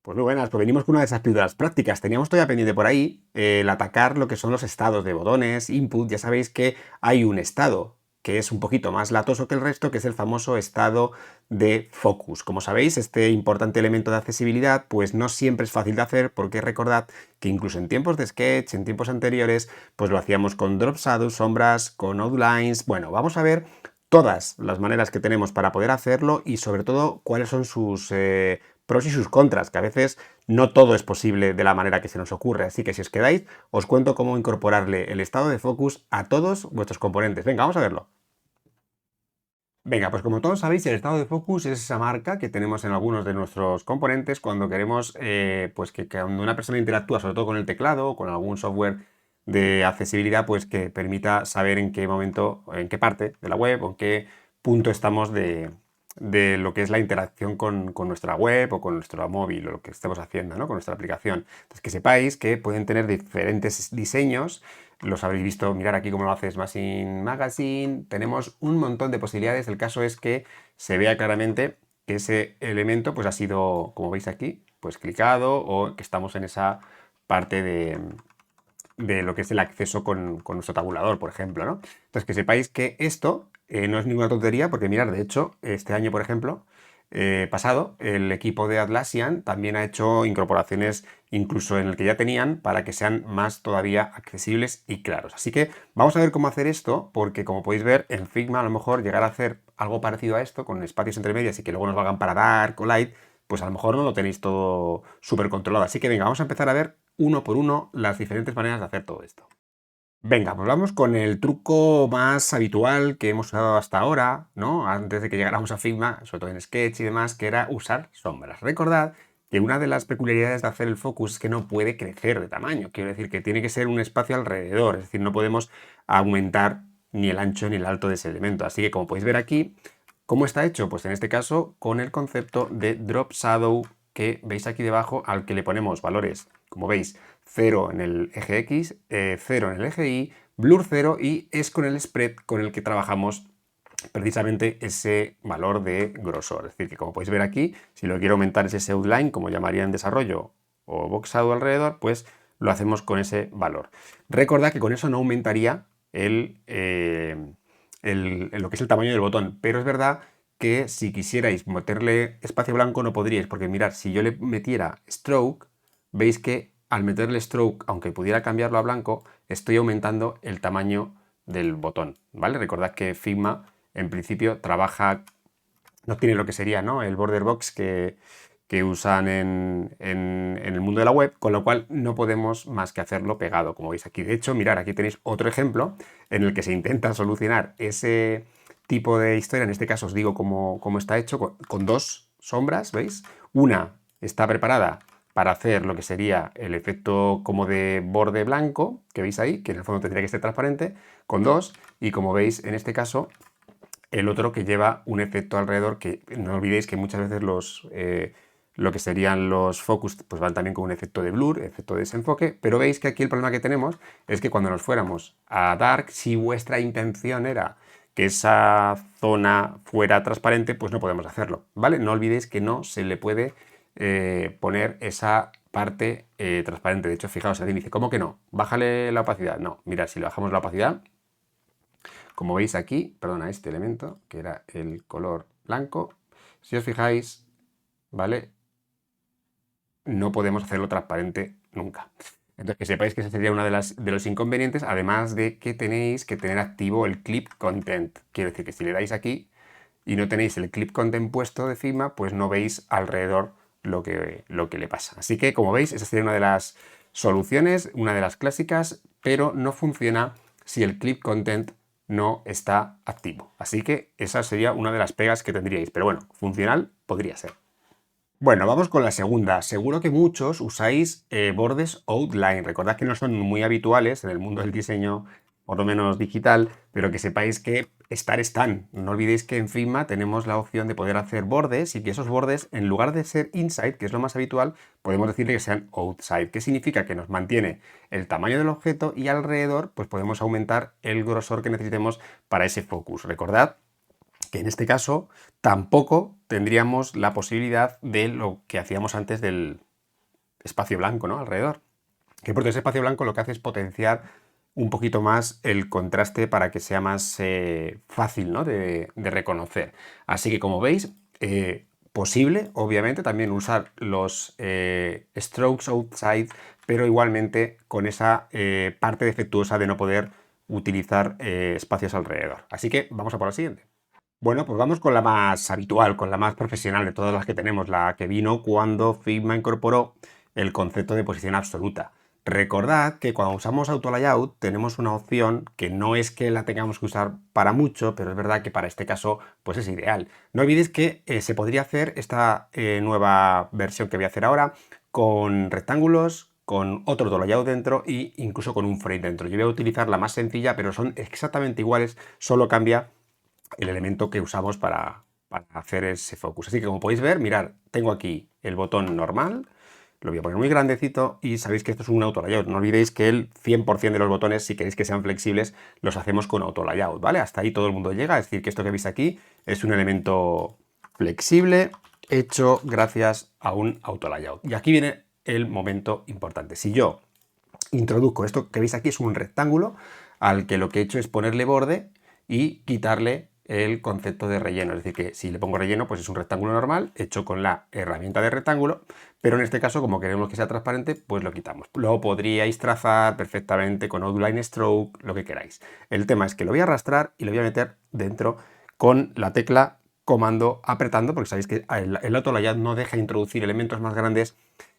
Pues muy buenas, pues venimos con una de esas píldoras prácticas. Teníamos todavía pendiente por ahí el atacar lo que son los estados de botones, input. Ya sabéis que hay un estado que es un poquito más latoso que el resto, que es el famoso estado de focus. Como sabéis, este importante elemento de accesibilidad pues no siempre es fácil de hacer, porque recordad que incluso en tiempos de Sketch, en tiempos anteriores, pues lo hacíamos con drop shadows, sombras, con outlines. Bueno, vamos a ver todas las maneras que tenemos para poder hacerlo y sobre todo cuáles son sus pros y sus contras, que a veces no todo es posible de la manera que se nos ocurre. Así que si os quedáis, os cuento cómo incorporarle el estado de focus a todos vuestros componentes. Venga, vamos a verlo. Venga, pues como todos sabéis, el estado de focus es esa marca que tenemos en algunos de nuestros componentes cuando queremos pues que cuando una persona interactúa, sobre todo con el teclado o con algún software de accesibilidad, pues que permita saber en qué momento, en qué parte de la web o en qué punto estamos de lo que es la interacción con nuestra web o con nuestro móvil o lo que estemos haciendo, ¿no? Con nuestra aplicación. Entonces, que sepáis que pueden tener diferentes diseños. Los habréis visto, mirar aquí cómo lo hace Smashing Magazine. Tenemos un montón de posibilidades. El caso es que se vea claramente que ese elemento pues ha sido, como veis aquí, pues clicado, o que estamos en esa parte de lo que es el acceso con nuestro tabulador, por ejemplo, ¿no? Entonces, que sepáis que esto no es ninguna tontería, porque mirad, de hecho, este año, por ejemplo, pasado, el equipo de Atlassian también ha hecho incorporaciones incluso en el que ya tenían, para que sean más todavía accesibles y claros. Así que vamos a ver cómo hacer esto, porque como podéis ver, en Figma a lo mejor llegar a hacer algo parecido a esto, con espacios entre medias y que luego nos valgan para Dark o Light, pues a lo mejor no lo tenéis todo súper controlado. Así que venga, vamos a empezar a ver uno por uno las diferentes maneras de hacer todo esto. Venga, pues vamos con el truco más habitual que hemos usado hasta ahora, ¿no? Antes de que llegáramos a Figma, sobre todo en Sketch y demás, que era usar sombras. Recordad que una de las peculiaridades de hacer el focus es que no puede crecer de tamaño. Quiero decir que tiene que ser un espacio alrededor, es decir, no podemos aumentar ni el ancho ni el alto de ese elemento. Así que, como podéis ver aquí, ¿cómo está hecho? Pues en este caso con el concepto de drop shadow, que veis aquí debajo, al que le ponemos valores, como veis, 0 en el eje X, 0 en el eje Y, blur 0, y es con el spread con el que trabajamos precisamente ese valor de grosor. Es decir, que como podéis ver aquí, si lo quiero aumentar es ese outline, como llamaría en desarrollo, o box shadow alrededor, pues lo hacemos con ese valor. Recordad que con eso no aumentaría lo que es el tamaño del botón, pero es verdad que si quisierais meterle espacio blanco no podríais, porque mirad, si yo le metiera stroke, veis que al meterle stroke, aunque pudiera cambiarlo a blanco, estoy aumentando el tamaño del botón, ¿vale? Recordad que Figma en principio trabaja, no tiene lo que sería, ¿no?, el border box que usan en el mundo de la web, con lo cual no podemos más que hacerlo pegado, como veis aquí. De hecho, mirad, aquí tenéis otro ejemplo en el que se intenta solucionar ese tipo de historia. En este caso os digo cómo está hecho, con dos sombras, ¿veis? Una está preparada para hacer lo que sería el efecto como de borde blanco, que veis ahí, que en el fondo tendría que ser transparente, con dos, y como veis en este caso, el otro que lleva un efecto alrededor, que no olvidéis que muchas veces lo que serían los focus pues van también con un efecto de blur, efecto de desenfoque, pero veis que aquí el problema que tenemos es que cuando nos fuéramos a Dark, si vuestra intención era que esa zona fuera transparente, pues no podemos hacerlo, ¿vale? No olvidéis que no se le puede poner esa parte transparente. De hecho, fijaos, alguien dice, ¿cómo que no? Bájale la opacidad. No, mirad, si le bajamos la opacidad, como veis aquí, perdona, este elemento, que era el color blanco, si os fijáis, ¿vale? No podemos hacerlo transparente nunca. Entonces, que sepáis que ese sería uno de los inconvenientes, además de que tenéis que tener activo el clip content. Quiere decir que si le dais aquí y no tenéis el clip content puesto de Figma, pues no veis alrededor lo que le pasa. Así que, como veis, esa sería una de las soluciones, una de las clásicas, pero no funciona si el clip content no está activo. Así que esa sería una de las pegas que tendríais. Pero bueno, funcional podría ser. Bueno, vamos con la segunda. Seguro que muchos usáis bordes outline. Recordad que no son muy habituales en el mundo del diseño, por lo menos digital, pero que sepáis que están. No olvidéis que en Figma tenemos la opción de poder hacer bordes, y que esos bordes, en lugar de ser inside, que es lo más habitual, podemos decirle que sean outside. ¿Qué significa? Que nos mantiene el tamaño del objeto y alrededor pues podemos aumentar el grosor que necesitemos para ese focus. Recordad que en este caso tampoco tendríamos la posibilidad de lo que hacíamos antes del espacio blanco, ¿no? Alrededor. Que por ese espacio blanco lo que hace es potenciar un poquito más el contraste para que sea más fácil, ¿no? de reconocer. Así que como veis, posible, obviamente, también usar los strokes outside, pero igualmente con esa parte defectuosa de no poder utilizar espacios alrededor. Así que vamos a por la siguiente. Bueno, pues vamos con la más habitual, con la más profesional de todas las que tenemos, la que vino cuando Figma incorporó el concepto de posición absoluta. Recordad que cuando usamos Auto Layout tenemos una opción que no es que la tengamos que usar para mucho, pero es verdad que para este caso pues es ideal. No olvidéis que se podría hacer esta nueva versión que voy a hacer ahora con rectángulos, con otro Auto Layout dentro e incluso con un frame dentro. Yo voy a utilizar la más sencilla, pero son exactamente iguales, solo cambia el elemento que usamos para hacer ese focus. Así que como podéis ver, mirad, tengo aquí el botón normal, lo voy a poner muy grandecito y sabéis que esto es un auto layout. No olvidéis que el 100% de los botones, si queréis que sean flexibles, los hacemos con auto layout, ¿vale? Hasta ahí todo el mundo llega, es decir, que esto que veis aquí es un elemento flexible hecho gracias a un auto layout. Y aquí viene el momento importante. Si yo introduzco esto que veis aquí, es un rectángulo al que lo que he hecho es ponerle borde y quitarle el concepto de relleno. Es decir, que si le pongo relleno, pues es un rectángulo normal hecho con la herramienta de rectángulo, pero en este caso, como queremos que sea transparente, pues lo quitamos. Lo podríais trazar perfectamente con Outline Stroke, lo que queráis. El tema es que lo voy a arrastrar y lo voy a meter dentro con la tecla comando apretando, porque sabéis que el Auto Layout no deja introducir elementos más grandes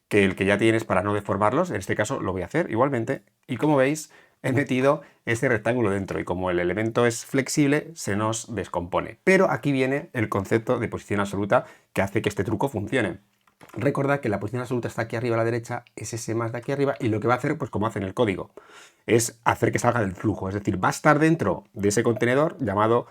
que el que ya tienes para no deformarlos. En este caso lo voy a hacer igualmente. Y como veis, he metido este rectángulo dentro y como el elemento es flexible, se nos descompone. Pero aquí viene el concepto de posición absoluta que hace que este truco funcione. Recordad que la posición absoluta está aquí arriba a la derecha, es ese más de aquí arriba, y lo que va a hacer, pues como hace en el código, es hacer que salga del flujo. Es decir, va a estar dentro de ese contenedor llamado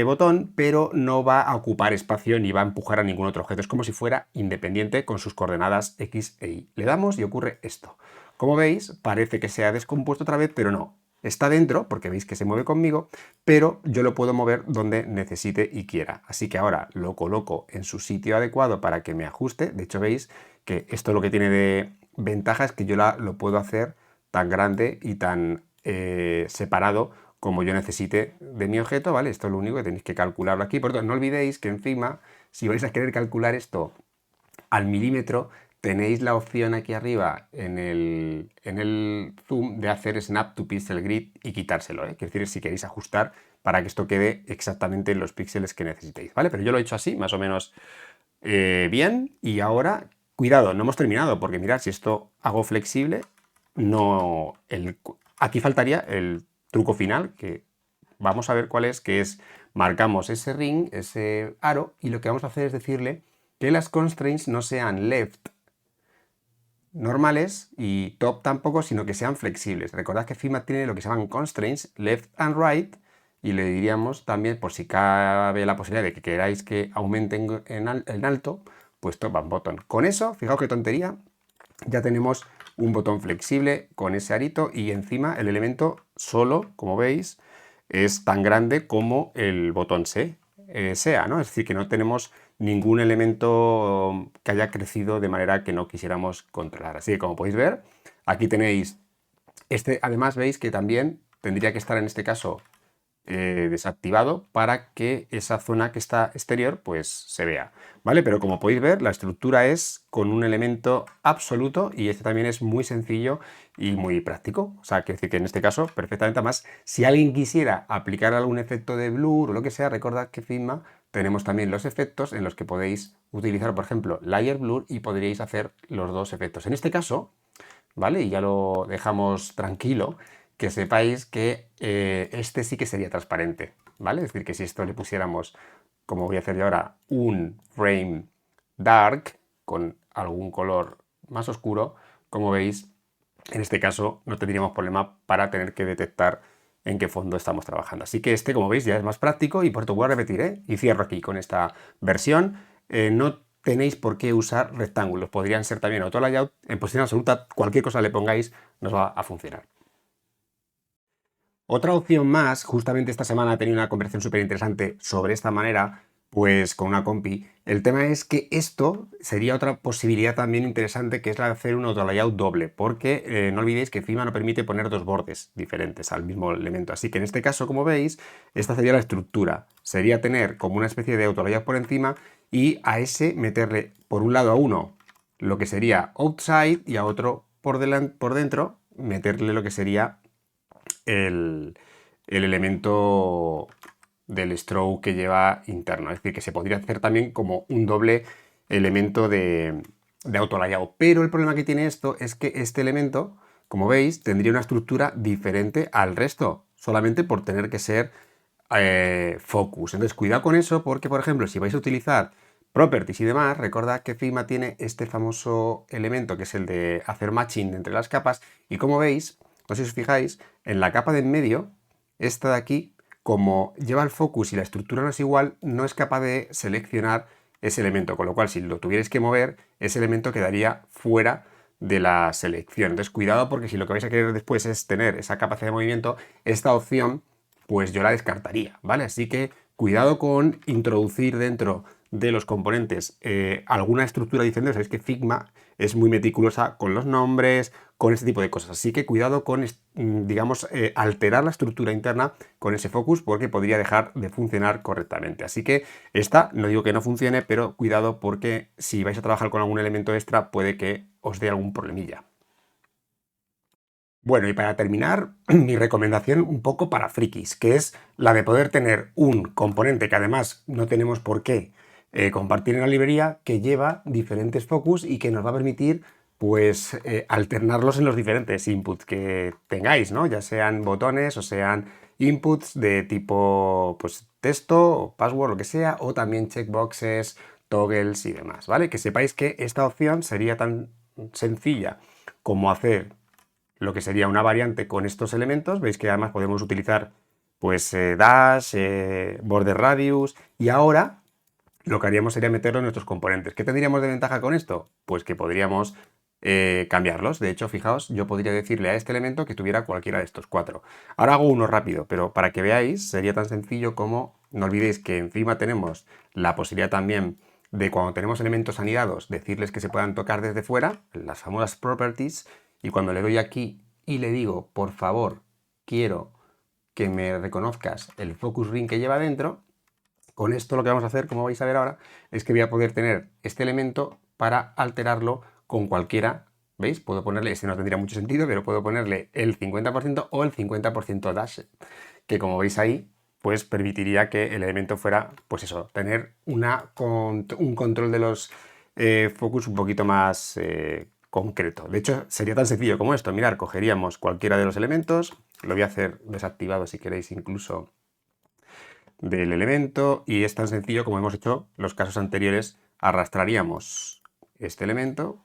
botón, pero no va a ocupar espacio ni va a empujar a ningún otro objeto. Es como si fuera independiente con sus coordenadas X e Y. Le damos y ocurre esto. Como veis, parece que se ha descompuesto otra vez, pero no. Está dentro, porque veis que se mueve conmigo, pero yo lo puedo mover donde necesite y quiera. Así que ahora lo coloco en su sitio adecuado para que me ajuste. De hecho, veis que esto lo que tiene de ventaja es que yo lo puedo hacer tan grande y tan separado como yo necesite de mi objeto, ¿vale? Esto es lo único que tenéis que calcularlo aquí. Por tanto, no olvidéis que en Figma, si vais a querer calcular esto al milímetro, tenéis la opción aquí arriba en el zoom de hacer snap to pixel grid y quitárselo, ¿eh? Quiere decir, si queréis ajustar para que esto quede exactamente en los píxeles que necesitéis, ¿vale? Pero yo lo he hecho así, más o menos bien, y ahora, cuidado, no hemos terminado, porque mirad, si esto hago flexible, no, aquí faltaría el truco final, que vamos a ver cuál es, que es marcamos ese ring, ese aro, y lo que vamos a hacer es decirle que las constraints no sean left normales y top tampoco, sino que sean flexibles. Recordad que Figma tiene lo que se llaman constraints left and right, y le diríamos también, por si cabe la posibilidad de que queráis que aumenten en alto, pues top and bottom. Con eso, fijaos qué tontería, ya tenemos un botón flexible con ese arito y encima el elemento solo, como veis, es tan grande como el botón sea, ¿no? Es decir, que no tenemos ningún elemento que haya crecido de manera que no quisiéramos controlar. Así que como podéis ver, aquí tenéis además veis que también tendría que estar en este caso desactivado para que esa zona que está exterior pues se vea, ¿vale? Pero como podéis ver, la estructura es con un elemento absoluto y este también es muy sencillo y muy práctico. O sea, quiere decir que en este caso perfectamente. Más si alguien quisiera aplicar algún efecto de blur o lo que sea, recordad que Figma tenemos también los efectos en los que podéis utilizar, por ejemplo, Layer Blur y podríais hacer los dos efectos. En este caso, ¿vale? Y ya lo dejamos tranquilo, que sepáis que este sí que sería transparente, ¿vale? Es decir, que si esto le pusiéramos, como voy a hacer yo ahora, un frame dark con algún color más oscuro, como veis, en este caso no tendríamos problema para tener que detectar en qué fondo estamos trabajando. Así que este, como veis, ya es más práctico y por esto voy a repetir, ¿eh? Y cierro aquí con esta versión. No tenéis por qué usar rectángulos, podrían ser también auto layout, en posición absoluta, cualquier cosa le pongáis nos va a funcionar. Otra opción más, justamente esta semana he tenido una conversación súper interesante sobre esta manera, Pues con una compi. El tema es que esto sería otra posibilidad también interesante, que es la de hacer un autolayout doble, porque no olvidéis que Figma no permite poner dos bordes diferentes al mismo elemento. Así que en este caso, como veis, esta sería la estructura. Sería tener como una especie de autolayout por encima y a ese meterle por un lado a uno lo que sería outside y a otro por dentro meterle lo que sería el elemento del stroke que lleva interno. Es decir, que se podría hacer también como un doble elemento de autolayado. Pero el problema que tiene esto es que este elemento, como veis, tendría una estructura diferente al resto, solamente por tener que ser focus. Entonces, cuidado con eso, porque, por ejemplo, si vais a utilizar properties y demás, recordad que Figma tiene este famoso elemento que es el de hacer matching entre las capas, y como veis, no sé si os fijáis, en la capa de en medio, esta de aquí, como lleva el focus y la estructura no es igual, no es capaz de seleccionar ese elemento, con lo cual si lo tuvierais que mover, ese elemento quedaría fuera de la selección. Entonces cuidado, porque si lo que vais a querer después es tener esa capacidad de movimiento, esta opción pues yo la descartaría, ¿vale? Así que cuidado con introducir dentro de los componentes alguna estructura diferente. Sabéis que Figma es muy meticulosa con los nombres, con este tipo de cosas. Así que cuidado con, digamos, alterar la estructura interna con ese focus, porque podría dejar de funcionar correctamente. Así que esta, no digo que no funcione, pero cuidado, porque si vais a trabajar con algún elemento extra puede que os dé algún problemilla. Bueno, y para terminar, mi recomendación un poco para frikis, que es la de poder tener un componente que además no tenemos por qué compartir en la librería, que lleva diferentes focus y que nos va a permitir pues alternarlos en los diferentes inputs que tengáis, ¿no? Ya sean botones o sean inputs de tipo pues texto o password, lo que sea, o también checkboxes, toggles y demás, ¿vale? Que sepáis que esta opción sería tan sencilla como hacer lo que sería una variante con estos elementos. Veis que además podemos utilizar pues dash, border radius, y ahora lo que haríamos sería meterlo en nuestros componentes. ¿Qué tendríamos de ventaja con esto? Pues que podríamos cambiarlos. De hecho, fijaos, yo podría decirle a este elemento que tuviera cualquiera de estos cuatro. Ahora hago uno rápido, pero para que veáis sería tan sencillo como, no olvidéis que encima tenemos la posibilidad también de, cuando tenemos elementos anidados, decirles que se puedan tocar desde fuera, las famosas properties, y cuando le doy aquí y le digo, por favor, quiero que me reconozcas el focus ring que lleva dentro, con esto lo que vamos a hacer, como vais a ver ahora, es que voy a poder tener este elemento para alterarlo con cualquiera. ¿Veis? Puedo ponerle, este no tendría mucho sentido, pero puedo ponerle el 50% o el 50% dash, que como veis ahí, pues permitiría que el elemento fuera, pues eso, tener un control de los focus un poquito más concreto. De hecho, sería tan sencillo como esto. Mirar, cogeríamos cualquiera de los elementos, lo voy a hacer desactivado si queréis incluso del elemento, y es tan sencillo como hemos hecho los casos anteriores. Arrastraríamos este elemento,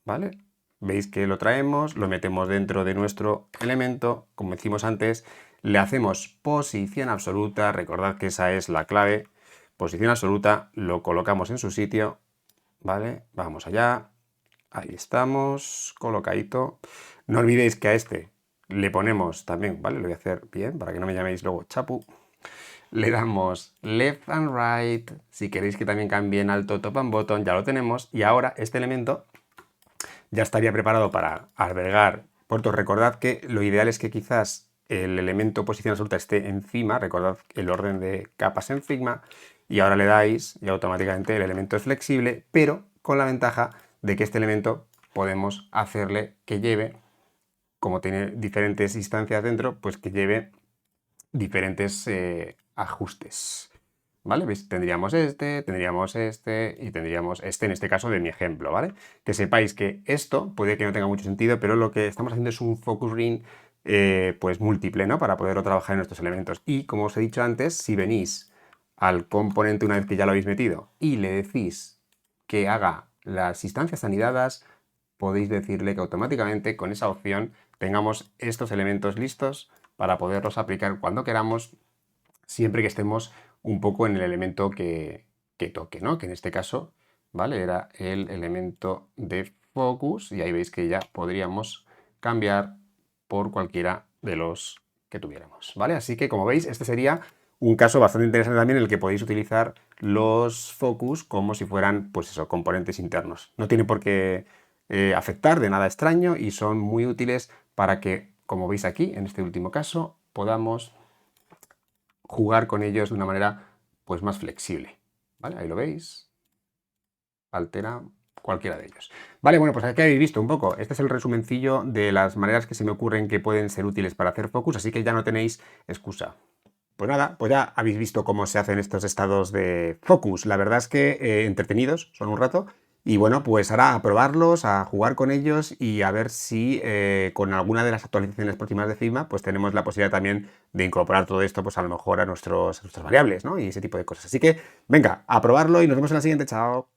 ¿vale? Veis que lo traemos, lo metemos dentro de nuestro elemento, como decimos antes, le hacemos posición absoluta, recordad que esa es la clave, posición absoluta, lo colocamos en su sitio, ¿vale? Vamos allá, ahí estamos, colocadito. No olvidéis que a este le ponemos también, ¿vale? Lo voy a hacer bien para que no me llaméis luego chapu. Le damos left and right, si queréis que también cambie en alto top and bottom, ya lo tenemos. Y ahora este elemento ya estaría preparado para albergar puertos. Recordad que lo ideal es que quizás el elemento posición absoluta esté encima, recordad el orden de capas en Figma, y ahora le dais y automáticamente el elemento es flexible, pero con la ventaja de que este elemento podemos hacerle que lleve, como tiene diferentes instancias dentro, pues que lleve diferentes ajustes. ¿Vale? ¿Veis? Tendríamos este y tendríamos este, en este caso de mi ejemplo, ¿vale? Que sepáis que esto puede que no tenga mucho sentido, pero lo que estamos haciendo es un focus ring pues múltiple, ¿no? Para poderlo trabajar en estos elementos. Y como os he dicho antes, si venís al componente una vez que ya lo habéis metido y le decís que haga las instancias anidadas, podéis decirle que automáticamente con esa opción tengamos estos elementos listos para poderlos aplicar cuando queramos, siempre que estemos un poco en el elemento que toque, ¿no? Que en este caso, ¿vale? Era el elemento de focus, y ahí veis que ya podríamos cambiar por cualquiera de los que tuviéramos, ¿vale? Así que, como veis, este sería un caso bastante interesante también en el que podéis utilizar los focus como si fueran, pues eso, componentes internos. No tiene por qué afectar de nada extraño y son muy útiles para que, como veis aquí, en este último caso, podamos jugar con ellos de una manera pues más flexible. ¿Vale? Ahí lo veis. Altera cualquiera de ellos. Vale, bueno, pues aquí habéis visto un poco. Este es el resumencillo de las maneras que se me ocurren que pueden ser útiles para hacer focus, así que ya no tenéis excusa. Pues nada, pues ya habéis visto cómo se hacen estos estados de focus. La verdad es que entretenidos, son un rato. Y bueno, pues ahora a probarlos, a jugar con ellos y a ver si con alguna de las actualizaciones próximas de Figma, pues tenemos la posibilidad también de incorporar todo esto, pues a lo mejor a nuestras variables, ¿no? Y ese tipo de cosas. Así que, venga, a probarlo y nos vemos en la siguiente. Chao.